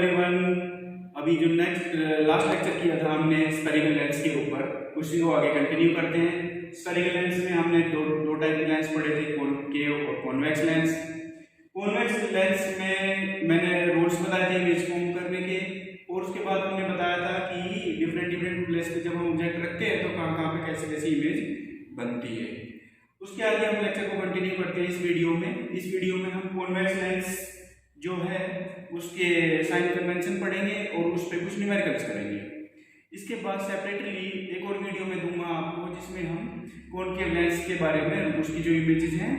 Everyone. अभी जो last lecture किया था हमने स्फेरिकल लेंस के ऊपर, उसी को आगे कंटिन्यू करते हैं। स्फेरिकल लेंस में हमने दो टाइप के लेंस पढ़े थे, कॉनकेव और कॉन्वेक्स लेंस। कॉन्वेक्स लेंस में मैंने रूल्स बताए थे इमेज फॉर्म करने के, और उसके बाद हमने बताया था कि डिफरेंट प्लेस पे जब हम ऑब्जेक्ट रखते हैं तो कहाँ पे कैसे कैसी इमेज बनती है। उसके आगे हम लेक्चर को कंटिन्यू करते हैं इस वीडियो में। इस वीडियो में हम कॉन्वेक्स लेंस जो है उसके साइन कन्वेंशन पढ़ेंगे और उस पर कुछ न्यूमेरिकल्स करेंगे। इसके बाद सेपरेटली एक और वीडियो में दूंगा आपको, जिसमें हम कॉनकेव लेंस के बारे में, उसकी जो इमेजेस हैं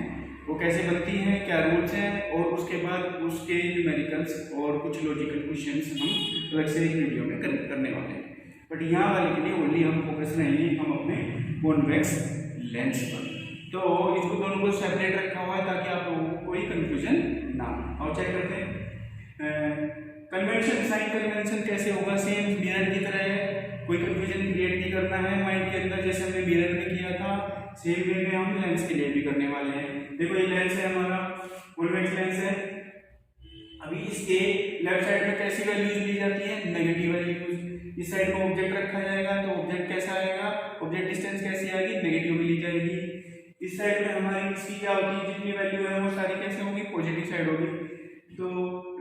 वो कैसे बनती हैं, क्या रूल्स हैं, और उसके बाद उसके न्यूमेरिकल्स और कुछ लॉजिकल क्वेश्चंस हम अलग से एक वीडियो में करने वाले हैं। बट यहाँ वाले के लिए ओनली हम फोकस रहेंगे हम अपने कॉन्वेक्स लेंस पर। तो इसको दोनों को सेपरेट रखा हुआ है ताकि आप लोगों को कोई कंफ्यूजन ना हो। और चेक करते हैं कन्वेंशन, साइन कन्वेंशन कैसे होगा, सेम मिरर की तरह है, कोई कंफ्यूजन क्रिएट नहीं करना है माइंड के अंदर। जैसे हमने मिरर में किया था सेम वे में हम लेंस के लिए भी करने वाले हैं। देखो ये लेंस है हमारा, कॉन्वेक्स लेंस है। अभी इसके लेफ्ट साइड में कैसी वैल्यूज ली जाती है, नेगेटिव वैल्यूज। इस साइड में ऑब्जेक्ट रखा जाएगा तो ऑब्जेक्ट कैसा आएगा, ऑब्जेक्ट डिस्टेंस कैसी आएगी, नेगेटिव में ली जाएगी। इस साइड में हमारी इसकी क्या होगी, जितनी वैल्यू है वो सारी कैसे होगी, पॉजिटिव साइड होगी। तो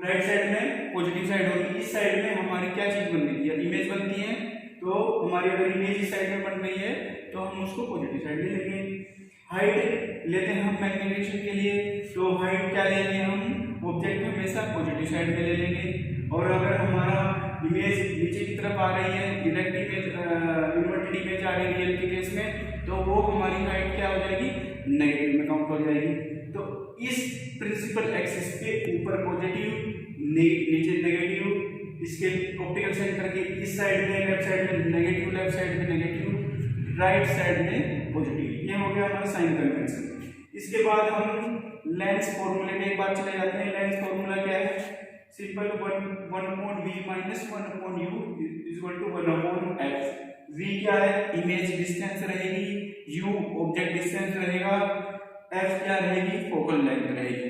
राइट साइड में पॉजिटिव साइड होगी। इस साइड में हमारी क्या चीज बन रही है, इमेज बनती है। तो हमारी अगर इमेज इस साइड में बन रही है तो हम उसको पॉजिटिव साइड ले लेंगे। हाइट लेते हैं हम मैग्नीफिकेशन के लिए, तो हाइट क्या लेंगे हम, ऑब्जेक्ट हमेशा पॉजिटिव साइड में ले लेंगे। और अगर हमारा इमेज नीचे की तरफ आ रही है, डायरेक्ट इमेज इन्वर्टेड इमेज आ रही है रियल के केस में, तो वो हमारी हाइट क्या हो जाएगी, नेगेटिव में काउंट हो जाएगी। तो इस प्रिंसिपल एक्सिस के ऊपर पॉजिटिव, नीचे नेगेटिव, इसके ऑप्टिकल सेंटर के इस साइड में लेफ्ट साइड में नेगेटिव, लेफ्ट साइड में नेगेटिव, राइट साइड में पॉजिटिव। ये हो गया हमारा साइन कन्वेंशन। इसके बाद हम लेंस फॉर्मूले में एक बार चले जाते हैं। लेंस फॉर्मूला क्या है, simple 1/v minus 1/u is equal to 1/f। v क्या है, इमेज डिस्टेंस रहेगी, u ऑब्जेक्ट डिस्टेंस रहेगा, f क्या रहेगी, फोकल लेंथ रहेगी।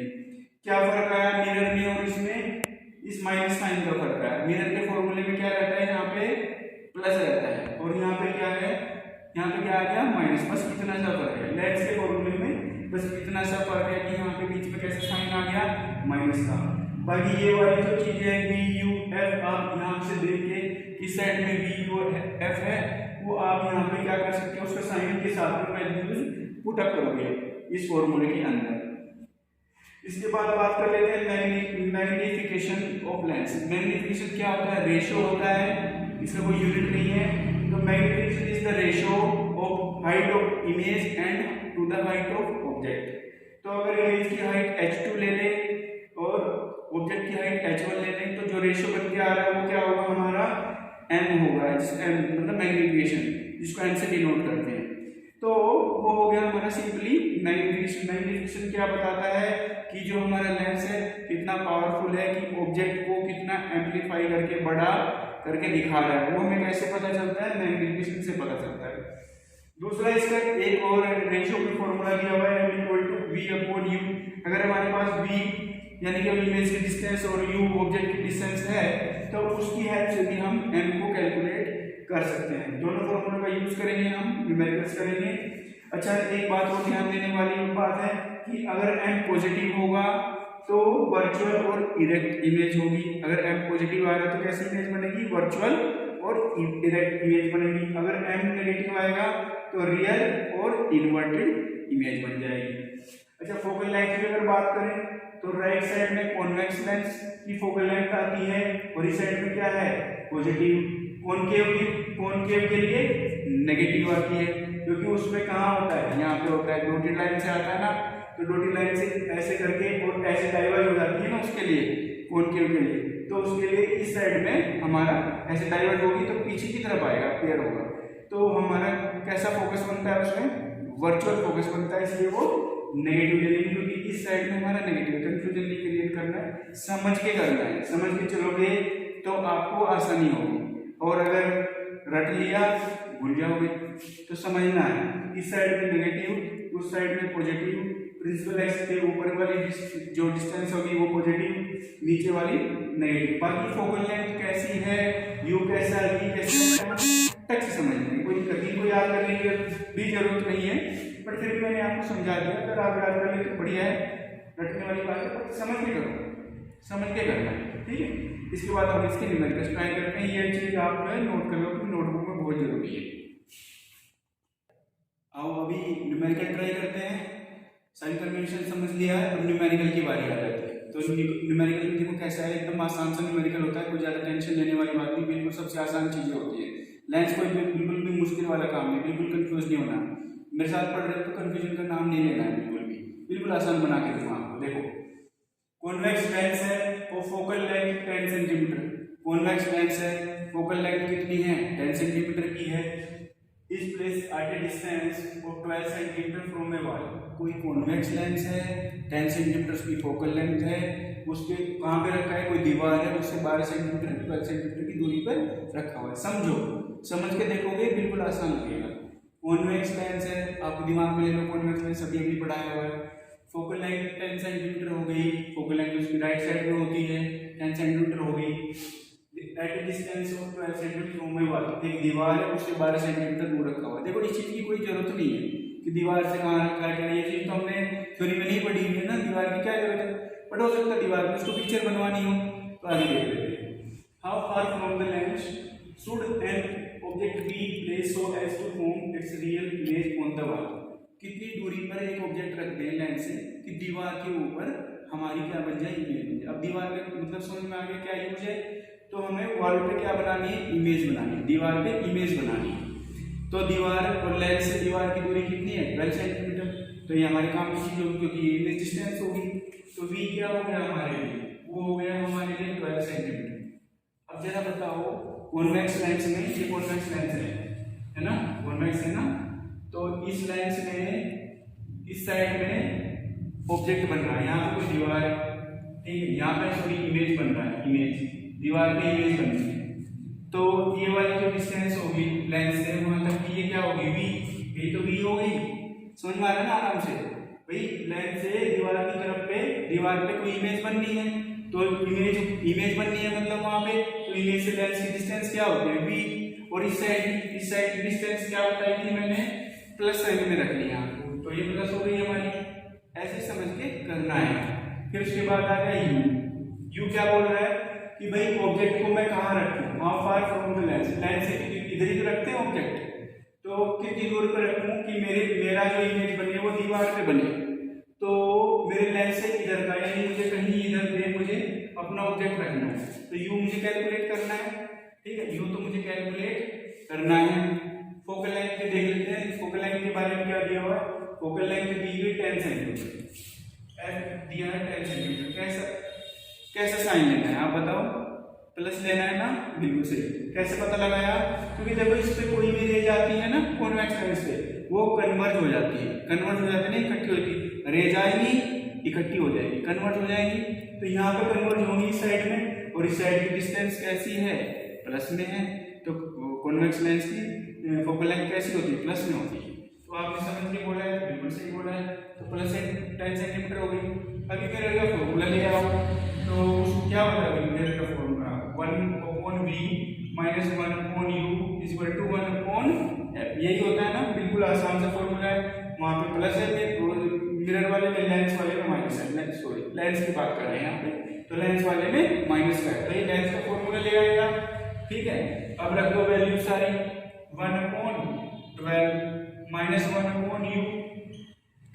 क्या फर्क आया मिरर में और इसमें, इस माइनस साइन का फर्क है। मिरर के फॉर्मूले में क्या रहता है, यहाँ पे प्लस रहता है, और यहाँ पे क्या है, यहाँ पे क्या आ गया माइनस। बस इतना सा फर्क है लेंस के फॉर्मूले में, बस इतना सा फर्क है कि यहाँ पे बीच में कैसे साइन आ गया, माइनस का। बाकी ये वाली जो चीज है v u f, आप यहाँ से देख के इस साइड में v u f है, वो आप यहाँ पे क्या कर सकते हो, उसका साइन के साथ में वैल्यूज पुट अप करोगे इस फॉर्मूले के अंदर। इसके बाद बात कर लेते हैं मैग्निफिकेशन ऑफ लेंस। मैग्निफिकेशन क्या होता है, रेशो होता है, इसका कोई यूनिट नहीं है। तो magnification is the ratio of height of image and to the height of object. तो अगर इमेज की हाइट h2 ले ले और ऑब्जेक्ट की हाइट h1 ले लें, तो जो रेशो बन के आ रहा है वो क्या होगा, हमारा n होगा, मतलब मैग्निफिकेशन, जिसको n से डिनोट करते हैं। तो वो हो गया हमारा सिंपली मैग्निफिकेशन। मैग्निफिकेशन क्या बताता है कि जो हमारा लेंस है कितना पावरफुल है, कि ऑब्जेक्ट को कितना एम्पलीफाई करके बड़ा करके दिखा रहा है। वो हमें कैसे पता चलता है, मैग्निफिकेशन से पता चलता है। दूसरा इसका एक और रेशियो का फॉर्मूला दिया हुआ है, v/u। अगर हमारे पास v यानी कि इमेज की डिस्टेंस और u ऑब्जेक्ट की डिस्टेंस है, तो उसकी हेल्प से भी हम m को कैलकुलेट कर सकते हैं। दोनों फॉर्मूला का यूज करेंगे, हम न्यूमेरिकल्स करेंगे। अच्छा, एक बात और ध्यान देने वाली बात है कि अगर m पॉजिटिव होगा तो वर्चुअल और इरेक्ट इमेज होगी। अगर m पॉजिटिव आ रहा है तो कैसी इमेज बनेगी, वर्चुअल और इरेक्ट इमेज बनेगी। अगर m नेगेटिव आएगा तो रियल और इन्वर्टेड इमेज बन जाएगी। अच्छा, फोकल लेंथ की अगर बात करें तो राइट साइड में कॉन्वेक्स लेंस की फोकल लेंथ आती है, और इस साइड में क्या है, पॉजिटिव। कॉनकेव के लिए नेगेटिव आती है, क्योंकि उसमें कहाँ होता है, यहाँ पे होता है, डॉटेड लाइन से आता है ना, तो डॉटेड लाइन से ऐसे करके और ऐसे डाइवर्ज हो जाती है ना उसके लिए, कॉनकेव के लिए। तो उसके लिए इस साइड में हमारा ऐसे डाइवर्ज होगी तो पीछे की तरफ आएगा, पेयर होगा। तो हमारा कैसा फोकस बनता है, उसमें वर्चुअल फोकस बनता है, इसलिए वो नेगेटिव ले लेंगे, क्योंकि इस साइड में हमारा नेगेटिव। कंफ्यूजन नहीं क्रिएट करना है, समझ के करना है। समझ के चलोगे तो आपको आसानी होगी, और अगर रट लिया भूल जाओगे। तो समझना है, इस साइड में नेगेटिव, उस साइड में पॉजिटिव, प्रिंसिपल एक्स के ऊपर वाली जो डिस्टेंस होगी वो पॉजिटिव, नीचे वाली नेगेटिव। बाकी फोकल लेंथ कैसी है, यू कैसा है, वी कैसा है, टच से समझ लेंगे, कोई दिक्कत नहीं, कोई याद करने की भी जरूरत नहीं है, बट फिर भी मैंने आपको समझा दिया। अगर आप याद कर ले तो बढ़िया है, रटने वाली बात है, पर समझ के करो, समझ के करना है, ठीक है। इसके बाद हम इसके न्यूमेरिकल्स ट्राई करते हैं। ये चीज आप नोट कर लो अपनी नोटबुक में, बहुत जरूरी है। आओ अभी न्यूमेरिकल ट्राई करते हैं। साइन कन्वेंशन समझ लिया है, अब न्यूमेरिकल की बारी आ जाती है। तो न्यूमेरिकल देखो कैसा है, एकदम आसान सा न्यूमेरिकल होता है, कोई ज्यादा टेंशन लेने वाली बात नहीं, बिल्कुल सबसे आसान चीजें होती है। लेंस कोई बिल्कुल भी मुश्किल वाला काम नहीं, बिल्कुल कंफ्यूज नहीं होना। मेरे साथ पढ़ रहे हो तो कंफ्यूजन का नाम नहीं लेना है, बिल्कुल आसान बना के दूंगा आपको। देखो कॉन्वेक्स लेंस है और focal length 10 centimetre. Convex lens है, फोकल लेंथ कितनी है, 10 सेंटीमीटर की है। इस place at a distance of 12 centimetre from a wall. कोई कॉन्वेक्स लेंस है, 10 सेंटीमीटर उसकी फोकल लेंथ है, उसके कहाँ पे रखा है, कोई दीवार है, उससे 12 सेंटीमीटर 12 सेंटीमीटर की दूरी पर रखा हुआ है। समझो, समझ के देखोगे बिल्कुल आसान लगेगा। कॉन्वेक्स लेंस है, आप दिमाग में ले लो, कॉन्वेक्स लेंस अभी अभी पढ़ाया हुआ है। फोकल लेंथ 10 सेंटीमीटर हो गई, फोकल लेंथ उसकी राइट साइड में होती है, 10 सेंटीमीटर हो गई। At a distance of 12 centimetre from a wall, एक दीवार है उससे 12 सेंटीमीटर दूर रखा हुआ है। देखो इस चीज की कोई जरूरत नहीं है कि दीवार से कहाँ रखा है, ये चीज तो हमने थ्योरी में नहीं पढ़ी हुई है ना, दीवार की क्या जरूरत है, बट हो सकता है दीवार में उसको पिक्चर बनवानी हो, तो आगे देख लेते हैं। How far from the lens should an object be placed so as to form its real image on the wall. कितनी दूरी पर एक ऑब्जेक्ट रख दें लेंस से कि दीवार के ऊपर हमारी क्या बन जाए, इमेज बन जाए। अब दीवार पे मतलब समझ में आ गया क्या यूज है, तो हमें वॉल पे क्या बनानी है, इमेज बनानी है, दीवार पे इमेज बनानी है। तो दीवार और लेंस से दीवार की दूरी कितनी है, 12 सेंटीमीटर। तो ये हमारे काम की चीज होगी क्योंकि ये इमेज डिस्टेंस होगी। तो वी क्या हो गया हमारे लिए, वो हो गया हमारे लिए 12 सेंटीमीटर। अब जरा बताओ कॉन्वेक्स लेंस में, ये कॉन्वेक्स लेंस है ना, कॉन्वेक्स है ना, तो इस लेंस में इस साइड में ऑब्जेक्ट बन रहा है, यहाँ पे कोई दीवार है, ठीक है, यहाँ पे थोड़ी इमेज बन रहा है, इमेज दीवार पे इमेज बन रही है। तो ये वाली जो डिस्टेंस होगी लेंस से वहां तक की, ये क्या होगी, वी, ये तो वी हो गई। समझ में आ रहा है ना आराम से, भाई लेंस से दीवार की तरफ पे, दीवार पे कोई इमेज बननी है, तो इमेज बननी है मतलब वहां पे, तो इमेज से लेंस की डिस्टेंस क्या होती है, वी। और इस साइड की डिस्टेंस क्या बताई थी मैंने, प्लस साइन में रख लिया, तो ये प्लस हो गई हमारी, ऐसे समझ के करना है। फिर उसके बाद आ गया यू। यू क्या बोल रहा है कि भाई ऑब्जेक्ट को मैं कहाँ रखूं, how far from the lens, lens से इधर ही तो रखते हैं ऑब्जेक्ट, तो कितनी दूर पर रखूं कि मेरा जो इमेज बने वो दीवार पे बने। तो मेरे लेंस से इधर का, यानी मुझे कहीं इधर पे मुझे अपना ऑब्जेक्ट रखना है, तो यू मुझे कैलकुलेट करना है, ठीक है, यू तो मुझे कैलकुलेट करना है। फोकल लेंथ के देख लेते हैं, फोकल लेंथ के बारे में क्या दिया हुआ है, फोकल लेंथ दी हुई 10 सेंटीमीटर, एफ दिया है 10 सेंटीमीटर। कैसा साइन लेना है आप बताओ, प्लस लेना है ना, बिल्कुल सही। कैसे पता लगाया, क्योंकि देखो इस पे कोई भी रेज आती है ना कॉन्वेक्स लेंस पे, वो कन्वर्ज हो जाती है, कन्वर्ज हो जाती है ना, इकट्ठी होती, रेज आएगी इकट्ठी हो जाएगी, कन्वर्ज हो जाएगी। तो यहाँ पे कन्वर्ज होंगी इस साइड में, और इस साइड की डिस्टेंस कैसी है, प्लस में है, तो कॉन्वेक्स लेंस की फोकल लेंथ कैसी होती है, प्लस में होती है। तो आपने समझ के बोला है, बिल्कुल सही बोला है, तो प्लस 10 सेंटीमीटर हो गई। अभी मेरे का फॉर्मूला ले आओ, तो क्या होता है मेरे का formula, 1/v minus 1/u is equal to 1/f। यही होता है ना, बिल्कुल आसान सा फॉर्मूला है। वहाँ पे प्लस है, मिरर वाले में, लेंस वाले में माइनस है, सॉरी लेंस की बात कर रहे हैं यहाँ पे, तो लेंस वाले में माइनस का है, तो ये लेंस का फॉर्मूला ले आएगा, ठीक है। अब रख दो वैल्यू सारी, 1/12 माइनस 1/u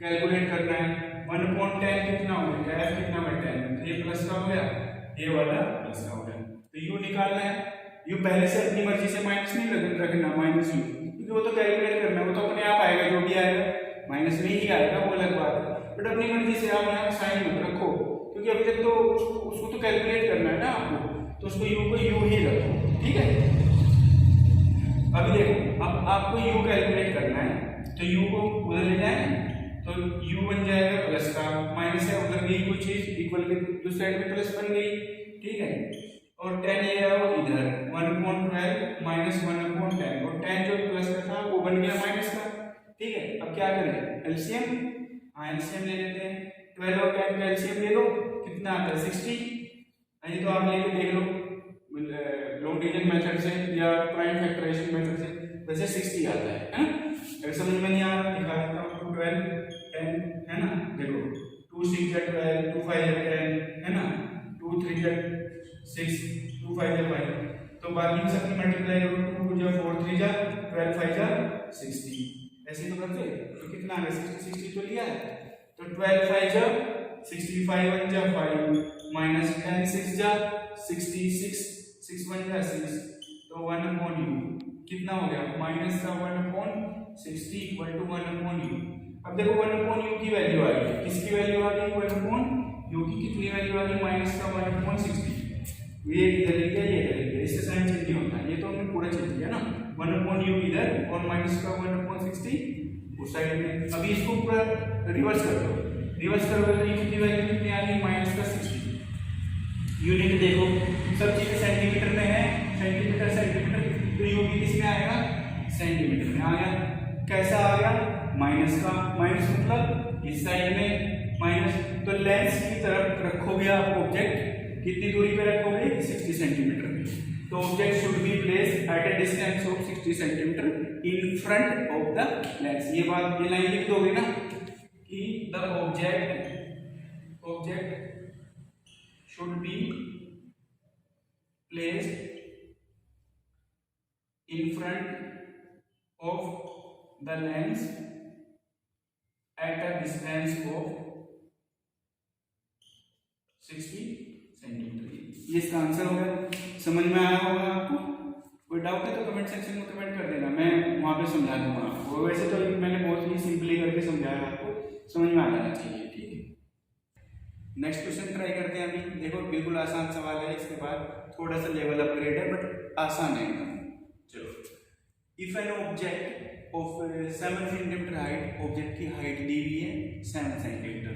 कैलकुलेट करना है, 1/10 कितना हो गया, f कितना है 10, तो ये प्लस का हो गया, ये वाला प्लस का हो गया। तो u निकालना है, u पहले से अपनी मर्जी से माइनस नहीं रखना, माइनस u, क्योंकि वो तो कैलकुलेट करना है, वो तो अपने आप आएगा, जो भी आएगा माइनस में ही आएगा, वो अलग बात है, बट अपनी मर्जी से आप यहाँ साइन मत रखो, क्योंकि अभी तक तो उसको तो कैलकुलेट करना है ना आपको, तो उसको u को u ही रखो, ठीक है। अभी देखो, अब आपको u कैलकुलेट करना है, तो u को उधर ले जाए, तो u बन जाएगा प्लस का, माइनस है उधर गई कोई चीज, इक्वल के दूसरी साइड में प्लस बन गई, ठीक है। और 10 ये है वो इधर, 1/12 माइनस 1/10, और 10 जो प्लस का था वो बन गया माइनस का, ठीक है। अब क्या करें, एलसीएम, हाँ एलसीएम ले लेते हैं, 12 और 10 का एलसीएम ले लो, कितना आता है 60। नहीं तो आप लेके देख लो लॉन्ग डिवीजन मेथड से या प्राइम फैक्टराइजेशन मेथड से, वैसे 60 आता है ना। अगर समझ में नहीं आ रहा दिखा देता हूँ, 12 10 है ना, देखो 2 6 जा 12, 2 5 जा 10 है ना, 2 3 जा 6, 2 5 जा 5, तो बाकी सबकी मल्टीप्लाई करो, 2 जा 4 3 जा 12 5 जा 60, ऐसे तो करते। तो कितना आ गया 60 तो लिया है, तो 12 5 जा 65 1 जा 5 माइनस 10 6 जा 66 6 1 जा 6, तो 1 अपॉन u कितना हो गया माइनस का 1 upon 60 equal to 1 upon u। अब देखो 1 अपॉन u की वैल्यू आ गई, किसकी वैल्यू आ गई 1 अपॉन u की कितनी वैल्यू आ गई माइनस का 1 अपॉन 60। ये इधर लिख दिया, ये इधर लिख दिया, इससे साइन चेंज नहीं होता, ये तो हमने पूरा चेंज किया ना, 1 अपॉन u इधर और माइनस का 1 अपॉन 60 उस साइड में। अभी इसको पूरा रिवर्स कर दो, रिवर्स करोगे तो u की वैल्यू कितनी आ गई माइनस का 60। यूनिट देखो सब चीजें सेंटीमीटर में है, सेंटीमीटर सेंटीमीटर, तो u भी किसमें आएगा सेंटीमीटर में आ गया। कैसा आ गया माइनस का, माइनस मतलब इस साइड में माइनस, तो लेंस की तरफ रखोगे आप ऑब्जेक्ट, कितनी दूरी पे रखोगे 60 सेंटीमीटर पे, तो object should be place at a distance of 60 centimetre in front of the lens. ये बात ये लाइन लिख दोगे ना कि the object should be placed in front of the lens at a distance of 60 centimetre. ये इसका आंसर होगा। समझ में आया होगा आपको? कोई डाउट है तो कमेंट सेक्शन में कमेंट कर देना, मैं वहां पे समझा दूंगा आपको। वैसे तो मैंने बहुत ही सिंपली करके समझाया, आपको समझ में आ जाना चाहिए। ठीक है, नेक्स्ट क्वेश्चन ट्राई करते हैं। अभी देखो बिल्कुल आसान सवाल है, इसके बाद थोड़ा सा लेवल अपग्रेड है बट आसान है एकदम। चलो, if an object of 7 centimetre height, object की हाइट दी हुई है 7 centimetre,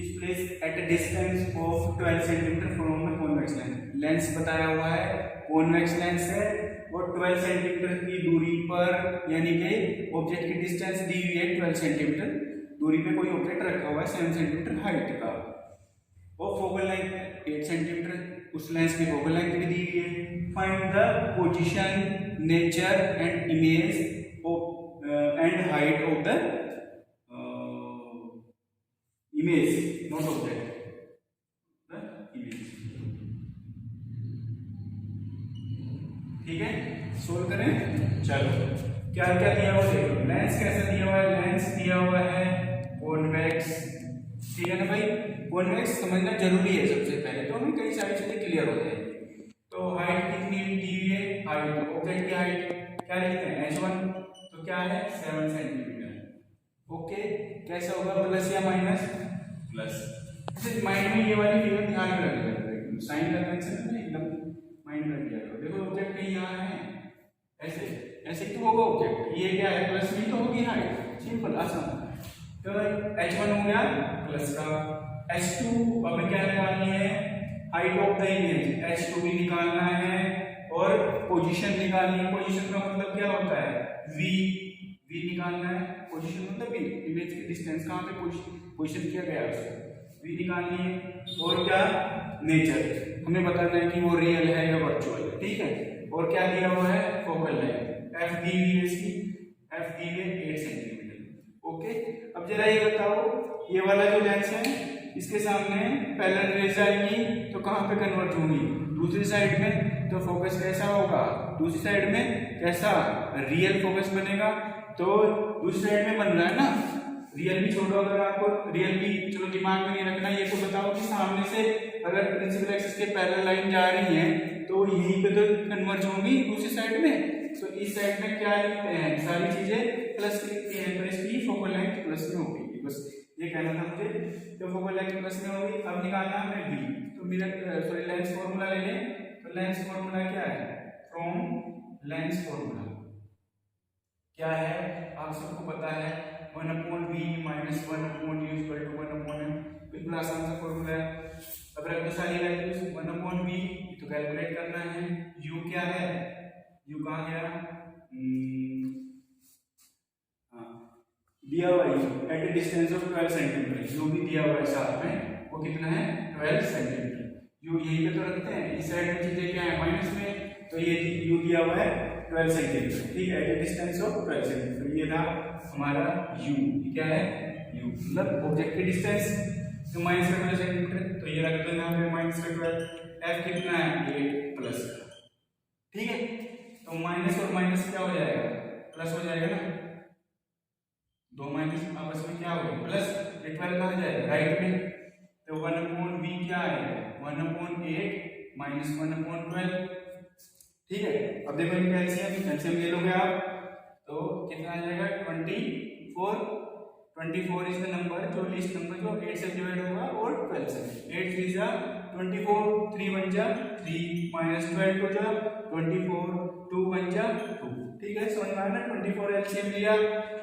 is place at a distance of 12 centimetre from the convex lens. Lens बताया हुआ है कॉन्वेक्स लेंस है और 12 सेंटीमीटर की दूरी पर, यानी कि ऑब्जेक्ट की डिस्टेंस दी हुई है 12 सेंटीमीटर दूरी पे कोई ऑब्जेक्ट रखा हुआ है 7 सेंटीमीटर हाइट का, और फोकल लेंथ 8 सेंटीमीटर, उस लेंस की फोकल लेंथ भी दी हुई है। Find the position, nature and image of and height of the image, not object, the image. ठीक है, सोल्व करें। चलो, क्या क्या दिया हुआ देखो। लेंस कैसा दिया हुआ है, लेंस दिया हुआ है कॉन्वेक्स, ठीक है ना भाई। कॉन्वेक्स समझना जरूरी है सबसे पहले, तो हमें कई सारी चीजें क्लियर हो जाएगी। तो हाइट कितनी दी हुई है, हाइट ऑब्जेक्ट की हाइट क्या लिखते हैं h1, तो क्या है 7 सेंटीमीटर। ओके, कैसा होगा प्लस या माइनस, प्लस। सिर्फ माइंड में ये वाली फिगर ध्यान में रखना, साइन कन्वेंशन में एकदम माइंड में रख दिया करो। देखो ऑब्जेक्ट कहीं यहाँ है, ऐसे ऐसे ही तो होगा ऑब्जेक्ट, ये क्या है प्लस में तो होगी हाइट, सिंपल आसान। तो h1 हो गया प्लस का, h2 अब क्या निकालनी है, height of the image, h2 भी निकालना है और पोजीशन निकालनी है। पोजीशन का मतलब क्या होता है v निकालना है, पोजीशन मतलब v, इमेज की डिस्टेंस कहाँ पे पोजीशन किया गया है v निकालनी है। और क्या नेचर, हमें बताना है कि वो रियल है या वर्चुअल है, ठीक है। और क्या दिया हुआ है फोकल लेंथ, f दी हुई है इसकी, f दी हुई है 8 सेंटीमीटर। ओके, अब जरा ये बताओ, ये वाला जो लेंस है इसके सामने पैरेलल रेज आएंगी तो कहाँ पे कन्वर्ट होंगी, दूसरी साइड में। तो फोकस कैसा होगा दूसरी साइड में, कैसा रियल फोकस बनेगा। तो दूसरी साइड में बन रहा है ना, रियल भी छोड़ो, अगर आपको रियल भी चलो दिमाग में नहीं रखना, ये तो बताओ कि सामने से अगर प्रिंसिपल एक्सिस के पैरेलल लाइन जा रही है तो यहीं पे तो कन्वर्ज होंगी दूसरी साइड में। तो इस साइड में क्या लिखते हैं, सारी चीजें प्लस लिखते हैं, तो इसकी फोकल लेंथ प्लस में होगी। बस ये कहना था मुझे, तो फोकल लेंथ प्लस में होगी। अब निकालना है v, तो मिरर सॉरी लेंस फॉर्मूला ले लें। तो लेंस फॉर्मूला क्या है, फ्रॉम लेंस फॉर्मूला क्या है आप सबको पता है, 1/v minus 1/u equal to 1/m। बिल्कुल आसान सा फॉर्मूला है। अब रख दो सारी वैल्यूज, 1/v तो कैलकुलेट करना है, u क्या है, u कहाँ गया, दिया हुआ है at a distance of 12 centimetre, जो भी दिया हुआ है साथ में वो कितना है 12 सेंटीमीटर। यू यहीं पे तो रखते हैं, इस साइड में चीजें क्या है माइनस में, तो ये यू दिया हुआ है 12 सेंटीमीटर, ठीक है, at a distance of 12 centimetre. ये था हमारा यू, क्या है यू, मतलब ऑब्जेक्ट की डिस्टेंस, तो माइनस का 12 सेंटीमीटर, तो ये रख देना है माइनस का 12, एफ कितना है 8 प्लस, ठीक है। तो माइनस और माइनस क्या हो जाएगा प्लस हो जाएगा ना, दो माइनस आपस में क्या हो गया प्लस, ये 12 कहाँ जाएगा राइट में, तो 1/v क्या आएगा 1/8 माइनस 1/12, ठीक है। अब देखो इनका एलसीएम ले लोगे आप तो कितना आ जाएगा 24 इज द नंबर जो लीस्ट नंबर जो 8 से डिवाइड होगा और 12 से, 8 3 जा 24, 3 1 जा 3 माइनस 12 2 जा 24, 2 1 जा 2, ठीक है। समझ में आया ना, 24 एलसीएम लिया,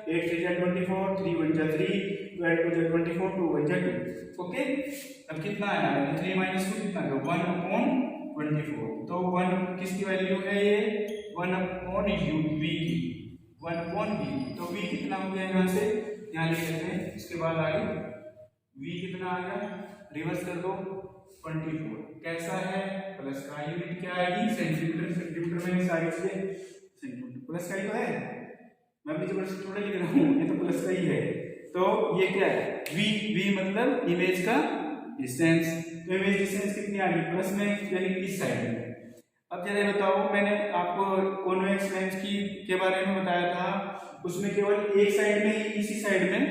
8 3 जा 24, 3 1 जा 3, 12 2 जा 24, 2 1 जा 2, ओके। अब कितना आया 3 माइनस 2 कितना आएगा 1/24, तो 1 किसकी वैल्यू है ये 1/u v की, 1/v, तो v कितना हो गया यहाँ से यहाँ लिख लेते हैं, इसके बाद आगे v कितना आ गया, रिवर्स कर दो 24, कैसा है प्लस का, यूनिट क्या आएगी सेंटीमीटर, सेंटीमीटर में साइड से सेंटीमीटर, प्लस का ही तो है, मैं भी जबरदस्ती थोड़ा लिख रहा हूँ, ये तो प्लस का ही है। तो ये क्या है v मतलब इमेज का डिस्टेंस, तो इमेज डिस्टेंस कितनी आ गई प्लस में, यानी इस साइड में। अब जरा बताओ, मैंने आपको कॉन्वेक्स लेंस की के बारे में बताया था, उसमें केवल एक साइड में ही, इसी साइड में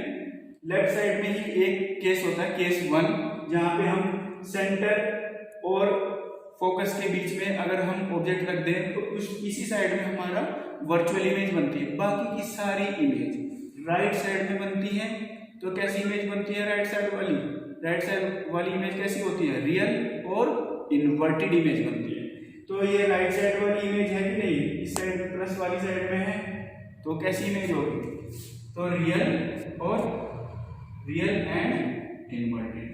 लेफ्ट साइड में ही एक केस होता है, केस 1, जहां पे हम सेंटर और फोकस के बीच में अगर हम ऑब्जेक्ट रख दें तो उस इसी साइड में हमारा वर्चुअल इमेज बनती है, बाकी की सारी इमेज राइट साइड में बनती है। तो कैसी इमेज बनती है राइट साइड वाली, राइट साइड वाली इमेज कैसी होती है रियल और इन्वर्टेड इमेज बनती है। तो ये राइट साइड वाली इमेज है कि नहीं, इस साइड प्लस वाली साइड में है, तो कैसी इमेज होगी, तो रियल एंड इन्वर्टेड,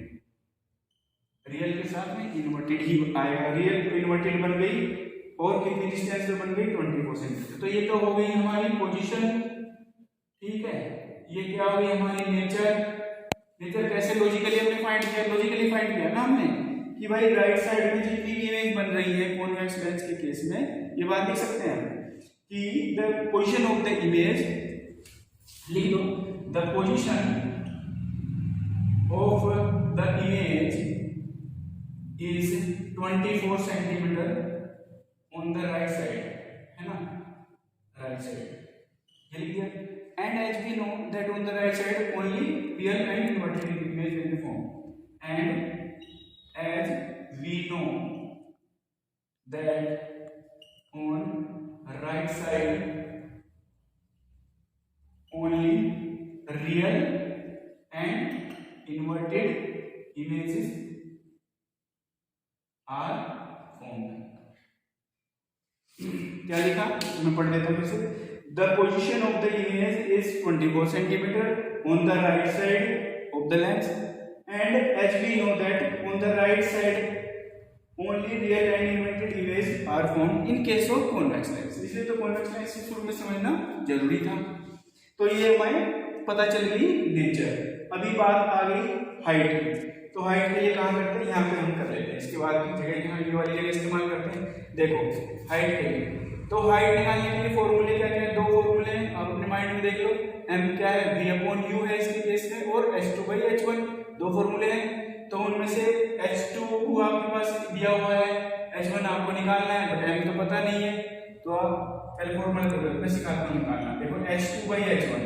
रियल के साथ में इन्वर्टेड ही आएगा, रियल तो इन्वर्टेड बन गई और कितनी डिस्टेंस पे बन गई 24 सेंटीमीटर। तो ये तो हो गई हमारी पोजीशन, ठीक है। ये क्या हो गई हमारी नेचर, नेचर कैसे लॉजिकली हमने फाइंड किया, लॉजिकली फाइंड किया ना हमने कि भाई राइट साइड में जितनी भी इमेज बन रही है कॉन्वेक्स लेंस के केस में, ये बात देख सकते हैं कि the position of the image, लिख दो the position of the image is 24 centimetre on the right side, है ना, right side, ये लिख दिया। And as we know that on the right side only real and inverted image will be formed, and as we know that on right side only real and inverted images are formed. क्या लिखा मैं पढ़ देता हूं फिर से, the position of the image is 24 centimetre on the right side of the lens, and as we know that on the right side only real and inverted image are formed in case of convex lens. इसलिए तो convex lens शुरू में समझना जरूरी था। तो ये हमें पता चल गई नेचर। अभी बात आ गई हाइट की, तो हाइट के लिए कहाँ करते हैं, यहाँ पे हम कर लेते हैं, इसके बाद की जगह यहाँ ये वाली जगह इस्तेमाल करते हैं। देखो हाइट के लिए, तो हाइट निकालने के लिए फॉर्मूले क्या क्या है, दो फॉर्मूले हैं, आप अपने माइंड में देख लो। m क्या है v/u है इसके केस में, और h2/h1, दो फॉर्मूले हैं। तो उनमें से h2 आपके पास दिया हुआ है, h1 आपको निकालना है, बट m तो पता नहीं है, तो आप पहले फॉर्मूला करो, मैं सिखाता हूँ निकालना। देखो h2/h1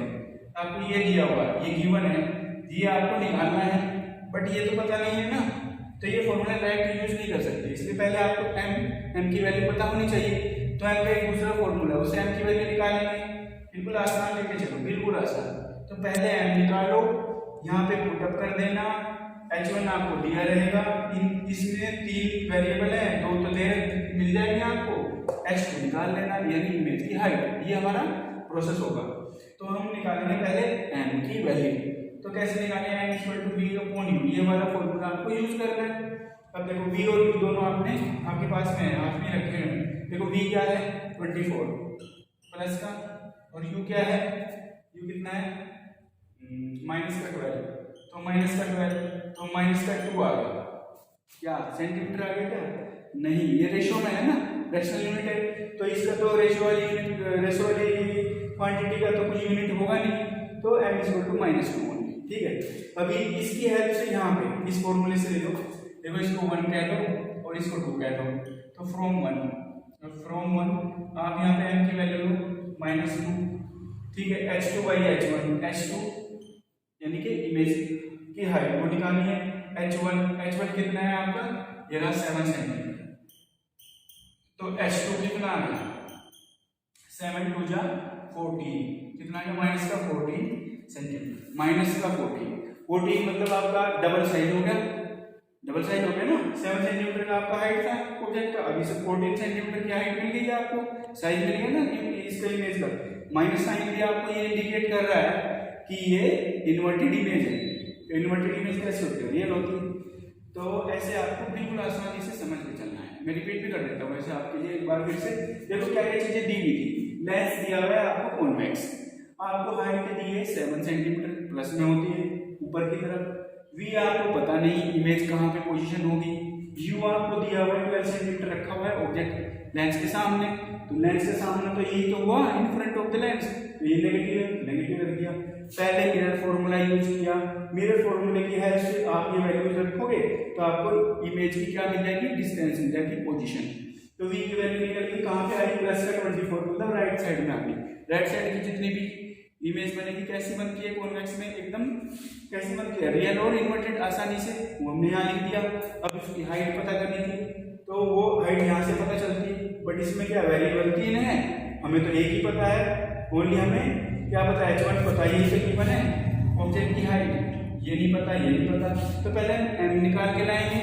आपको ये दिया हुआ है, ये गिवन है, ये आपको निकालना है, बट ये तो पता नहीं है ना, तो ये फॉर्मूला डायरेक्ट यूज नहीं कर सकते। इसलिए पहले आपको m की वैल्यू पता होनी चाहिए। तो m का एक दूसरा फॉर्मूला है, उससे m की वैल्यू निकालेंगे, बिल्कुल आसान लेके चलो, बिल्कुल आसान। तो पहले m निकालो, यहाँ पे पुटअप कर देना, h1 आपको दिया रहेगा, इसमें 3 वेरिएबल है, 2 तो दे मिल जाएंगे आपको, h2 निकाल लेना, यानी इमेज की हाइट। ये हमारा प्रोसेस होगा। तो हम निकालेंगे पहले m की वैल्यू। तो कैसे निकालें, m = v/u, ये वाला फॉर्मूला आपको यूज करना है। अब देखो v और u दोनों आपके पास में है, हाथ में रखे हैं। देखो v क्या है 24 प्लस का, और u क्या है, u कितना है माइनस का 12, तो माइनस का 12, तो माइनस का 2 आ गया। क्या सेंटीमीटर आ गया क्या? नहीं, ये रेशो में है ना, फ्रैक्शनल यूनिट है, तो इसका तो रेशो वाली क्वांटिटी का तो कोई यूनिट होगा नहीं, तो m इक्वल टू -2 ओनली। ठीक है, अभी इसकी हेल्प से यहाँ पे इस फॉर्मूले से ले लो, देखो इसको 1 कह दो और इसको 2 कह दो, तो फ्रॉम 1 आप यहाँ पे m की वैल्यू लो -2। ठीक है, h2 यानी कि इमेज की हाइट वो निकालनी है। h1 कितना है आपका, ये रहा 7 सेंटीमीटर, तो h2 कितना आ गया, 7 2 जा 14, कितना है -14 सेंटीमीटर, -14 मतलब आपका डबल साइज हो गया ना। 7 सेंटीमीटर का आपका हाइट था ऑब्जेक्ट का, अभी से 14 सेंटीमीटर की हाइट मिल गई है आपको, साइज मिल गया ना इसका इमेज का। माइनस साइन भी आपको ये इंडिकेट कर रहा है कि ये इन्वर्टेड इमेज है। इन्वर्टेड इमेज कैसे होती है, रियल होती है। तो ऐसे आपको बिल्कुल आसानी से समझ के चलना है। मैं रिपीट भी कर देता हूँ वैसे आपके लिए एक बार फिर से। देखो क्या क्या चीजें दी हुई थी, लेंस दिया हुआ है आपको कॉन्वेक्स, आपको हाइट दी है 7 सेंटीमीटर प्लस में होती है ऊपर की तरफ, वी आपको पता नहीं इमेज कहाँ पे पोजीशन होगी, यू आपको दिया हुआ है 12 सेंटीमीटर रखा हुआ है ऑब्जेक्ट लेंस के सामने, तो लेंस के सामने तो यही तो हुआ इन फ्रंट ऑफ द लेंस, तो ये नेगेटिव रख दिया। पहले मिरर फॉर्मूला यूज किया, मिरर फॉर्मूले की हेल्प से आप ये वैल्यूज रखोगे तो आपको इमेज की क्या मिल जाएगी, डिस्टेंस मिल जाएगी, पोजीशन। तो वी की वैल्यू निकल गई कहाँ पे आई, प्लस का 24, मतलब राइट साइड में आ गई। राइट साइड की जितनी भी इमेज बनेगी कैसी बनती है कॉन्वेक्स में, एकदम कैसी बनती है, रियल और इन्वर्टेड आसानी से, वो हमने यहाँ लिख दिया। अब इसकी हाइट पता करनी थी तो वो हाइट यहाँ से पता चलती है, बट इसमें क्या वेरिएबल 3 है, हमें तो एक ही पता है, ओनली हमें क्या पता है, h1 पता है, यही से गिवन है ऑब्जेक्ट की हाइट, ये नहीं पता। तो पहले m निकाल के लाएंगे,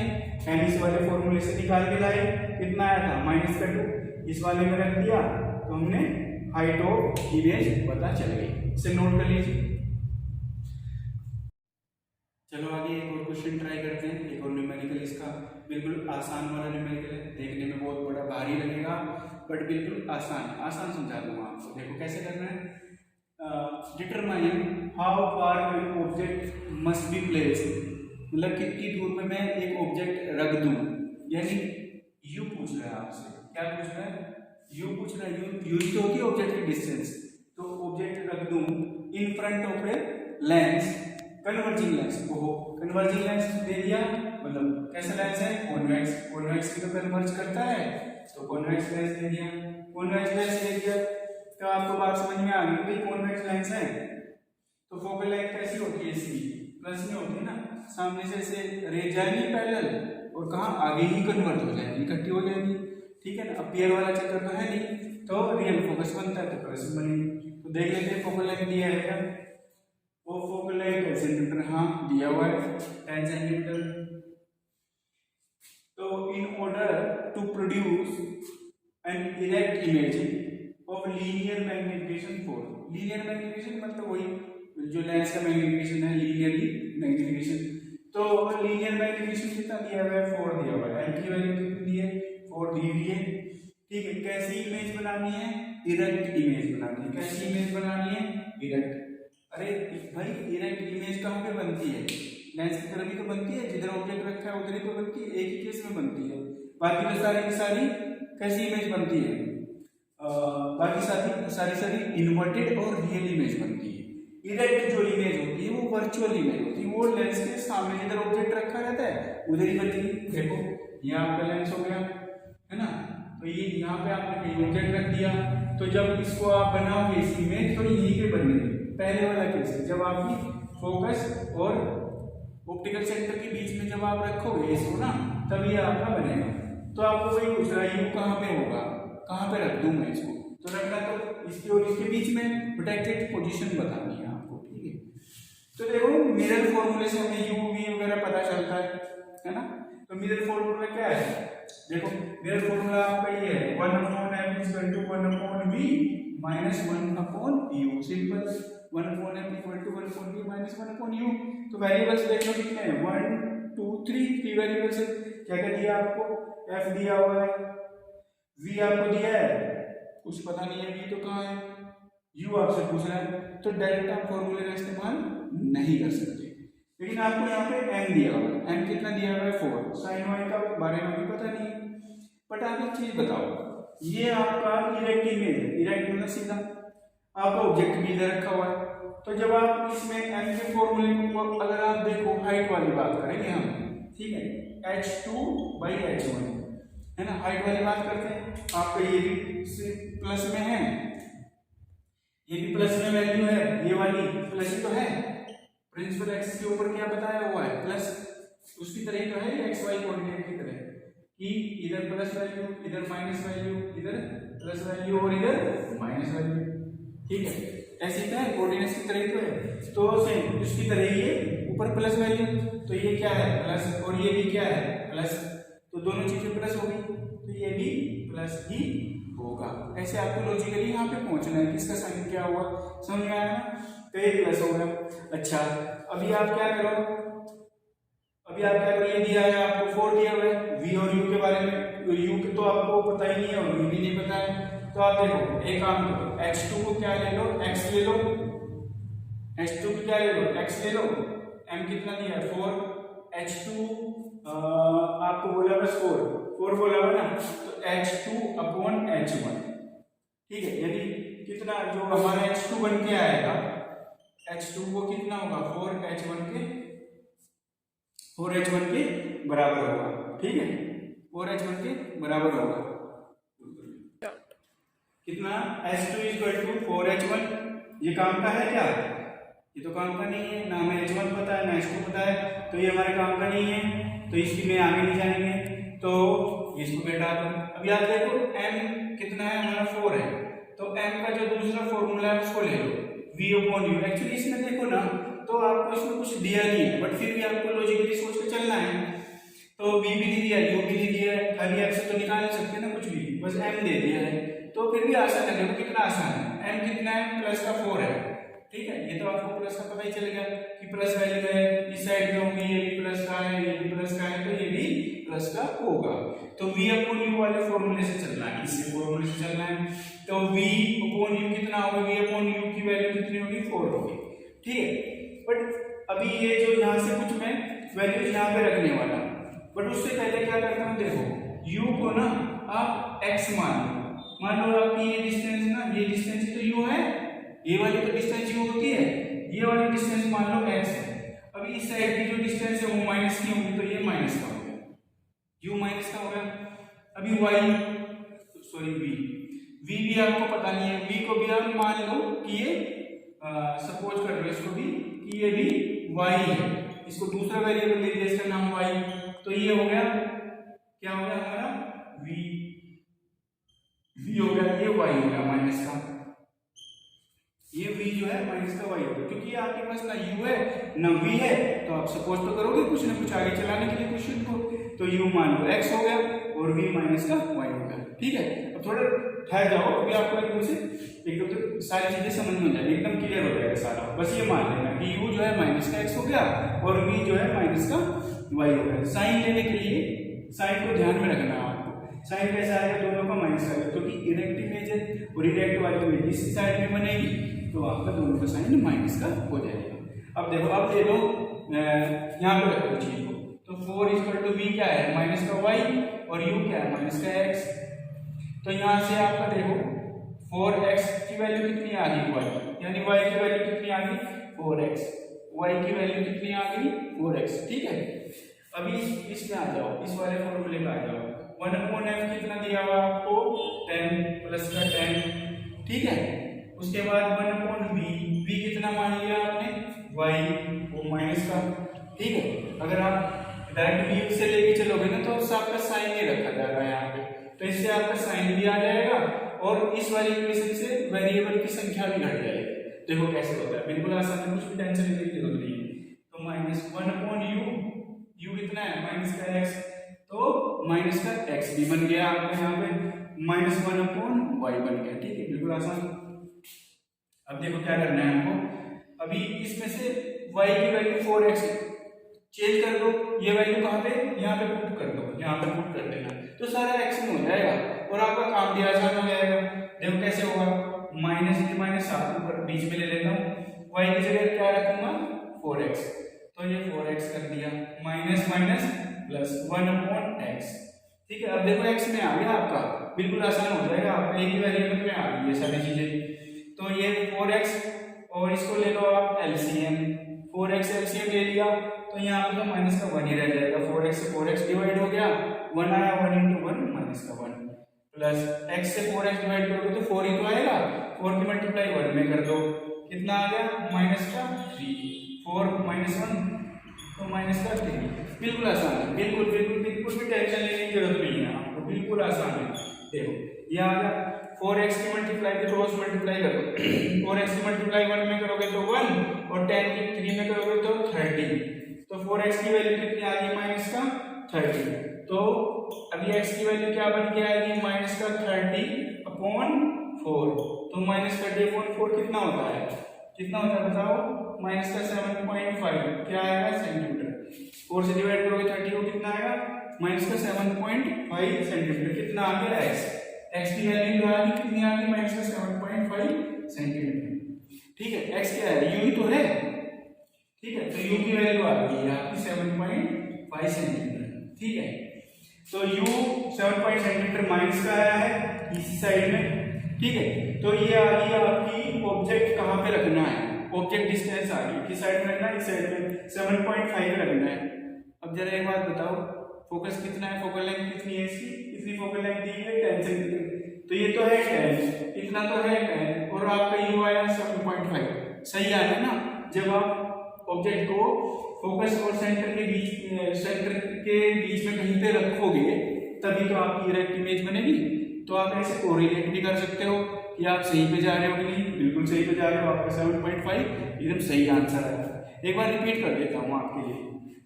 m इस वाले फॉर्मूले से निकाल के लाए, कितना आया था -2, इस वाले में रख दिया तो हमने हाइट ऑफ इमेज पता चल गई। इसे नोट कर लीजिए। चलो आगे एक और क्वेश्चन ट्राई करते हैं, एक और न्यूमेरिकल, इसका बिल्कुल आसान वाला न्यूमेरिकल है, देखने में बहुत बड़ा भारी लगेगा बट बिल्कुल आसान समझा दूंगा आपको। देखो कैसे करना है, determine how far an object must be placed, मतलब कितनी दूर पे मैं एक ऑब्जेक्ट रख दूं, यानी यू पूछ रहा है आपसे, क्या पूछ रहा है, यू पूछ रहा है, यू तो होगी ऑब्जेक्ट की डिस्टेंस, तो ऑब्जेक्ट रख दूं in front of a lens, converging lens, converging lens दे दिया, मतलब कैसा लेंस है, कॉन्वेक्स की तो कन्वर्ज करता है, तो कॉन्वेक्स लेंस दे दिया, तो आपको बात समझ में आ गई कि कॉन्वेक्स लेंस है, तो फोकल लेंथ कैसी होती है, इसकी प्लस में होती है ना, सामने से ऐसे रेज जाएंगी पैरेलल और कहाँ आगे ही कन्वर्ट हो जाएंगी, इकट्ठी हो जाएंगी। ठीक है ना, अब पेयर वाला चक्कर तो है नहीं, तो रियल फोकस बनता है तो प्लस बनेगी। तो देख लेते हैं फोकल लेंथ दिया है क्या, वो फोकल लेंथ 10 सेंटीमीटर, हाँ दिया हुआ है 10 सेंटीमीटर। तो in order to produce an erect image of linear magnification 4, linear magnification मतलब वही जो लेंस का मैग्निफिकेशन है, लीनियरली मैग्निफिकेशन, तो लीनियर मैग्निफिकेशन कितना दिया हुआ है, 4 दिया हुआ है, एम की वैल्यू कितनी है, 4 दी हुई है। ठीक है, कैसी इमेज बनानी है, इरेक्ट इमेज बनानी है, कैसी इमेज बनानी है, इरेक्ट। अरे भाई इरेक्ट इमेज कहाँ पे बनती है, लेंस की तरफ ही तो बनती है, जिधर ऑब्जेक्ट रखा है उधर ही तो बनती है, एक ही केस में बनती है, बाकी तो सारी की सारी कैसी इमेज बनती है, बाकी सारी इन्वर्टेड और रियल इमेज बनती है। इरेक्ट जो इमेज होती है वो वर्चुअल इमेज होती है, वो लेंस के सामने जिधर ऑब्जेक्ट रखा रहता है उधर ही बनती है। देखो ये आपका लेंस हो गया है ना, तो ये यहाँ पे आपने कहीं ऑब्जेक्ट रख दिया, तो जब इसको आप बनाओगे इस इमेज तो यहीं पे बनेगी, पहले वाला केस है जब आपकी फोकस और ऑप्टिकल सेंटर के बीच में जब आप रखोगे इसको ना, तब ये आपका बनेगा। तो आपको वही पूछ रहा है यू कहाँ पे होगा, कहाँ पे रख दूं मैं इसको, तो रखना तो इसके और इसके बीच में, प्रोटेक्टेड पोजीशन बतानी है आपको। ठीक है, तो देखो मिरर फॉर्मूले से हमें यू वी वगैरह पता चलता है ना, तो मिरर फॉर्मूला क्या है, देखो मिरर फॉर्मूला आपका ये है 1/m = 1/v - 1/u, simple, 1/m = 1/v - 1/u। तो वेरिएबल्स देख लो कितने हैं, 1 2 3 वेरिएबल्स है। क्या क्या दिया आपको, f दिया हुआ है, v आपको दिया है, कुछ पता नहीं है v तो कहाँ है, u आपसे पूछ रहा है तो डायरेक्ट आप फॉर्मूले का इस्तेमाल नहीं कर सकते। लेकिन आपको यहाँ पे m दिया हुआ है, m कितना दिया हुआ है 4, साइन y का बारे में भी पता नहीं। बट आप एक चीज बताओ, ये आपका इरेक्ट इमेज है, इरेक्ट मतलब सीधा, आपका ऑब्जेक्ट भी इधर रखा हुआ है, तो जब आप इसमें m के फॉर्मूले को अगर आप देखो हाइट वाली बात करेंगे हम, ठीक है, h2/h1 है ना, हाइट वाली बात करते हैं। आपका ये भी प्लस में है, ये भी प्लस में वैल्यू है, ये वाली प्लस ही तो है, प्रिंसिपल एक्सिस के ऊपर क्या बताया हुआ है प्लस, उसकी तरह तो है एक्स वाई कोऑर्डिनेट की तरह कि इधर प्लस वैल्यू, इधर माइनस वैल्यू, इधर प्लस वैल्यू और इधर माइनस वैल्यू, ठीक है, ऐसे तो है कोऑर्डिनेट्स की तरह तो है। तो सेम उसकी तरह ये ऊपर प्लस वैल्यू, तो ये क्या है प्लस और ये भी क्या है प्लस, तो दोनों चीजें प्लस होगी, तो ये भी प्लस ही होगा। ऐसे आपको लॉजिकली यहाँ पे पहुंचना है, किसका साइन क्या हुआ, समझ में आया ना, तो ये प्लस होगा। अच्छा अभी आप क्या करो, अभी आप क्या करो, ये दिया है आपको 4 दिया हुआ है, v और u के बारे में, u के तो आपको पता ही नहीं है और v भी नहीं पता है, तो आप देखो एक काम करो, h2 को क्या ले लो x ले लो, h2 को क्या ले लो x ले लो, m कितना दिया है 4, h2 आपको बोला बस 4 बोला हुआ ना, तो h2/h1, ठीक है, यदि कितना जो हमारा h2 बन के आएगा, h2 को कितना होगा 4h1 के बराबर होगा, ठीक है, 4h1 के बराबर होगा, कितना h2 = 4h1, ये काम का है क्या, ये तो काम का नहीं है, ना हमें h1 पता है ना h2 पता है, तो ये हमारे काम का नहीं है, तो इसकी में आगे नहीं जाएंगे, तो इसको बेटा दो। अभी आप देखो m कितना है हमारा 4 है, तो m का जो दूसरा फॉर्मूला है उसको ले लो v/u, एक्चुअली इसमें देखो ना तो आपको इसमें कुछ दिया नहीं है, बट फिर भी आपको लॉजिकली सोच के चलना है, तो v भी नहीं दिया u भी नहीं दिया है, खाली x से तो निकाल नहीं सकते ना कुछ भी, बस m दे दिया है, तो फिर भी आसान है, देखो कितना आसान है, m कितना है प्लस का 4 है, ठीक है, ये तो आपको प्लस का पता ही चल गया कि प्लस वैल्यू है, इस साइड पे होंगे, ये भी प्लस का है, ये भी प्लस का है, तो ये भी प्लस का होगा, तो v/u वाले फॉर्मूले से चलना है, इससे फॉर्मूले से चलना है, तो v/u कितना होगा, v/u की वैल्यू कितनी होगी 4 होगी, ठीक है। बट अभी ये जो यहाँ से कुछ मैं वैल्यू यहाँ पे रखने वाला, बट उससे पहले क्या करता हूँ, देखो u को ना आप x मान लो आपकी ये डिस्टेंस ना, ये डिस्टेंस तो u है, ये वाली तो डिस्टेंस u होती है, ये वाली डिस्टेंस मान लो x है, अभी इस साइड की जो डिस्टेंस है वो माइनस की होगी, तो ये माइनस का हो गया, u माइनस का हो गया। अभी y सॉरी v भी आपको पता नहीं है, v को भी आप मान लो कि ये सपोज कर लो इसको भी कि ये भी y है, इसको दूसरा वेरिएबल ले दिया, इसका नाम y, तो ये हो गया क्या हो गया हमारा v हो गया, ये y हो गया माइनस का, ये v जो है माइनस का y हो गया, क्योंकि आपके पास ना u है ना v है, तो आप सपोज तो करोगे कुछ ना कुछ आगे चलाने के लिए क्वेश्चन को, तो u मान लो x हो गया और v माइनस का y हो गया, ठीक है। अब थोड़ा ठहर जाओ, अभी आपको एकदम तो सारी चीजें समझ में आ जाएगी, एकदम क्लियर हो जाएगा सारा, बस ये मान लेना कि u जो है माइनस का x हो गया और v जो है माइनस का y हो गया। साइन लेने के लिए साइन को ध्यान में रखना है आपको, साइन कैसा आएगा, दोनों का माइनस आएगा, क्योंकि इरेक्ट इमेज है और इरेक्ट वाली इमेज इस साइड में बनेगी, तो आपका दोनों का साइन माइनस का हो जाएगा। अब देखो, अब देखो यहाँ पे रखो चीज को, तो 4 = v क्या है माइनस का y और u क्या है माइनस का x, तो यहाँ से आपका देखो 4x की वैल्यू कितनी आ गई y, यानी y की वैल्यू कितनी आ गई 4x, y की वैल्यू कितनी आ गई 4x, ठीक है। अभी इसमें आ जाओ, इस वाले फॉर्मूले में आ जाओ, 1/f कितना दिया हुआ आपको 10 प्लस का 10, ठीक है। उसके बाद 1/v कितना मान लिया आपने y वो माइनस का, ठीक है। अगर आप डायरेक्ट v से लेके चलोगे ना तो आपका साइन नहीं रखा जाएगा यहाँ पे, तो इससे आपका साइन भी आ जाएगा और इस वाली इक्वेशन से वेरिएबल की संख्या भी घट जाएगी। देखो कैसे होता है, बिल्कुल आसान है, कुछ भी टेंशन लेने की जरूरत नहीं है। तो -1/u, u कितना है माइनस का x, तो माइनस का x भी बन गया आपका यहाँ पे, -1/y बन गया, ठीक है, बिल्कुल आसान। अब देखो क्या करना है हमको, अभी इसमें से y की वैल्यू 4x चेंज कर दो, ये वैल्यू कहाँ पे यहाँ पे पुट कर दो, यहाँ पे पुट कर देना, तो सारा x में हो जाएगा और आपका काम भी आसान हो जाएगा। देखो कैसे होगा, माइनस इंटू माइनस साथ ऊपर बीच में ले लेता हूँ, y की जगह क्या रखूंगा 4x, तो ये 4x कर दिया, माइनस माइनस प्लस 1/x। ठीक है, अब देखो x में आ गया आपका, बिल्कुल आसान हो जाएगा, आपका एक ही वेरिएबल में आ गई ये सारी चीजें। तो ये 4x और इसको ले लो आप एलसीएम, 4x एलसीएम ले लिया तो यहाँ पे तो माइनस का 1 ही रह जाएगा, 4x से 4x डिवाइड हो गया, 1 आया, 1 इंटू 1 माइनस का 1, प्लस x से 4x डिवाइड करोगे तो 4 ही तो आएगा, 4 की मल्टीप्लाई 1 में कर दो, कितना आ गया माइनस का 3, 4 माइनस 1 तो माइनस का 3। बिल्कुल आसान है, बिल्कुल बिल्कुल बिल्कुल भी टेंशन लेने की जरूरत नहीं है आपको, बिल्कुल आसान है। देखो ये आ गया, 4x की मल्टीप्लाई को क्रॉस मल्टीप्लाई करो, 4x की मल्टीप्लाई 1 में करोगे तो 1 और 10 की 3 में करोगे तो 30, तो 4x की वैल्यू कितनी आ गई माइनस का 30। तो अभी x की वैल्यू क्या बन के आएगी माइनस का 30/4, तो माइनस 30/4 कितना होता है, कितना होता है बताओ, माइनस का 7.5 क्या आएगा सेंटीमीटर, 4 से डिवाइड करोगे 30 को कितना आएगा माइनस का 7.5 सेंटीमीटर, कितना आ गया x की वैल्यू आ गई कितनी आ गई माइनस का 7.5 सेंटीमीटर। ठीक है, x क्या है u ही तो है, ठीक है, तो u की वैल्यू आ गई है आपकी 7.5 सेंटीमीटर। ठीक है, तो u 7 सेंटीमीटर माइनस का आया है इसी साइड में। ठीक है, तो ये आ गई आपकी ऑब्जेक्ट कहाँ पे रखना है, ऑब्जेक्ट डिस्टेंस आ गई, किस साइड में रखना है, इस साइड में 7.5 रखना है। अब जरा एक बात बताओ, फोकस कितना है, फोकल लेंथ कितनी है इसकी, कितनी फोकल लेंथ दी है 10 सेंटीमीटर, तो ये तो है 10, इतना तो है 10 और आपका u आया 7.5, सही आया ना। जब आप ऑब्जेक्ट को फोकस और सेंटर के बीच में कहीं पे रखोगे तभी तो आपकी इरेक्ट इमेज बनेगी। तो आप ऐसे कोरिलेट भी कर सकते हो कि आप सही पे जा रहे हो कि नहीं, बिल्कुल सही पे जा रहे हो, आपका 7.5 एकदम सही आंसर है। एक बार रिपीट कर देता हूँ आपके लिए।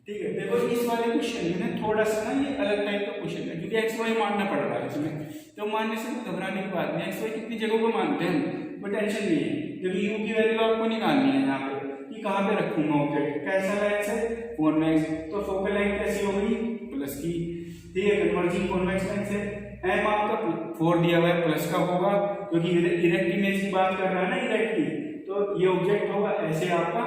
ठीक है, देखो इस वाले क्वेश्चन में थोड़ा सा ना ये अलग टाइप का क्वेश्चन है, क्योंकि एक्स वाई मानना पड़ रहा है इसमें, तो मानने से घबराने की बात नहीं, एक्स वाई कितनी जगहों को मानते हैं, कोई टेंशन नहीं है। जब यू की वैल्यू आपको निकालनी है यहाँ पे कि कहाँ पे रखूंगा ऑब्जेक्ट, कैसा लेंस है कॉन्वेक्स, तो फोकल लेंथ कैसी होगी प्लस की, ठीक है, कन्वर्जिंग कॉन्वेक्स लेंस है, एम आपका 4 दिया हुआ है प्लस का होगा क्योंकि इरेक्ट इमेज की बात कर रहा है ना, इरेक्ट की, तो ये ऑब्जेक्ट होगा ऐसे आपका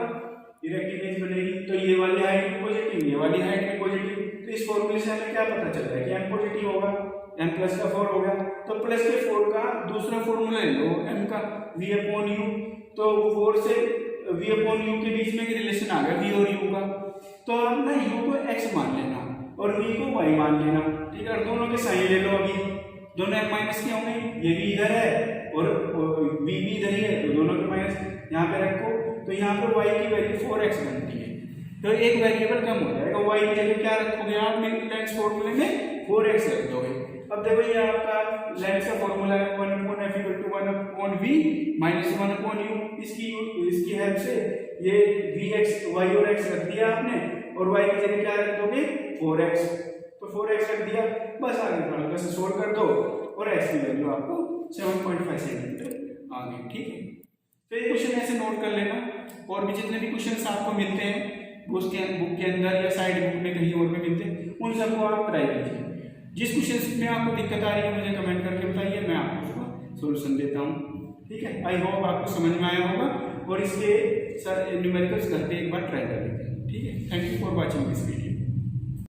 इरेक्ट इमेज बनेगी। तो ये वाली हाइट भी पॉजिटिव, ये वाली हाइट भी पॉजिटिव, तो इस फॉर्मूले से हमें क्या पता चल रहा है कि m पॉजिटिव होगा, m प्लस का 4 होगा, तो प्लस के 4 का दूसरा फॉर्मूला ले लो m का v/u, तो 4 से v/u के बीच में रिलेशन आ गया v और u का, तो आप ना u को x मान लेना और v को y मान लेना। ठीक है, और दोनों के साइन ले लो, अभी दोनों m माइनस के होंगे, ये भी इधर है और v भी इधर ही है, तो दोनों के माइनस यहाँ पे रखो, तो यहाँ पर y की वैल्यू 4x बनती है, तो एक वेरिएबल कम हो जाएगा, y की जगह क्या रखोगे आप लेंस फॉर्मूले में 4x रख दोगे। अब देखो ये आपका लेंस का फॉर्मूला है 1/f = 1/v - 1/u, इसकी हेल्प से ये vx y और x रख दिया आपने और y की जगह क्या रख दोगे 4x, तो 4x रख दिया, बस आगे फॉर्मूला से सोल्व कर दो और x की वैल्यू आपको 7.5 सेंटीमीटर आ गई। ठीक है, तो ये क्वेश्चन ऐसे नोट कर लेना, और भी जितने भी क्वेश्चन आपको मिलते हैं बुक के अंदर या साइड बुक में कहीं और भी मिलते हैं, उन सबको आप ट्राई कीजिए। जिस क्वेश्चन में आपको दिक्कत आ रही है मुझे कमेंट करके बताइए, मैं आपको उसका सोल्यूशन देता हूँ। ठीक है, आई होप आपको समझ में आया होगा, और इसके सर न्यूमेरिकल्स घर पे एक बार ट्राई कर लेते हैं। ठीक है, thank you for watching this video.